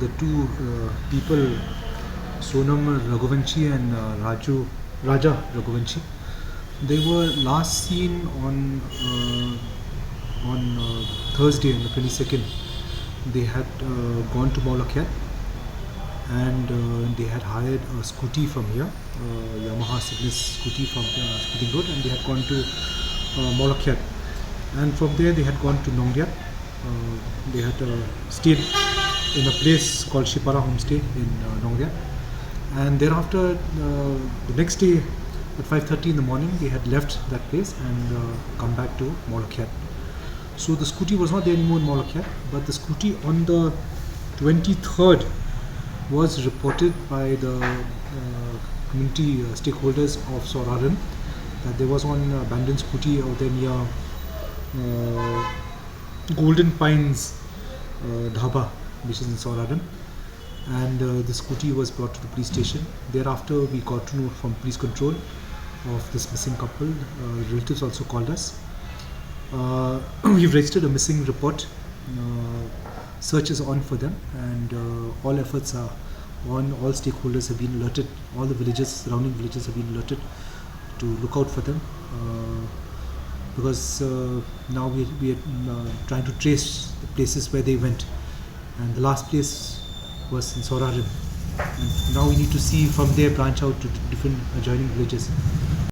the two people, Sonam Raghuvanshi and Raja Raghuvanshi. They were last seen on Thursday, on the 22nd. They had gone to Molakyat, and they had hired a scooty from here, Yamaha Cygnus scooty from Speeding Road, and they had gone to Molakyat. And from there they had gone to Nongjngohkai. They had stayed in a place called Shipara Homestay in Nongjngohkai. And thereafter, the next day at 5:30 in the morning, they had left that place and come back to Molakyat. So the scooty was not there anymore in Molakyat, but the scooty on the 23rd was reported by the community stakeholders of Sauraran that there was one abandoned scooty out there near Golden Pines Dhaba, which is in Sauraran, and the scooty was brought to the police station. Thereafter, we got to know from police control of this missing couple. Relatives also called us. We've registered a missing report. Search is on for them, and all efforts are on. All stakeholders have been alerted. All the villages, surrounding villages, have been alerted to look out for them, because now we are trying to trace the places where they went, and the last place was in Sauraran. And now we need to see from there branch out to different adjoining villages.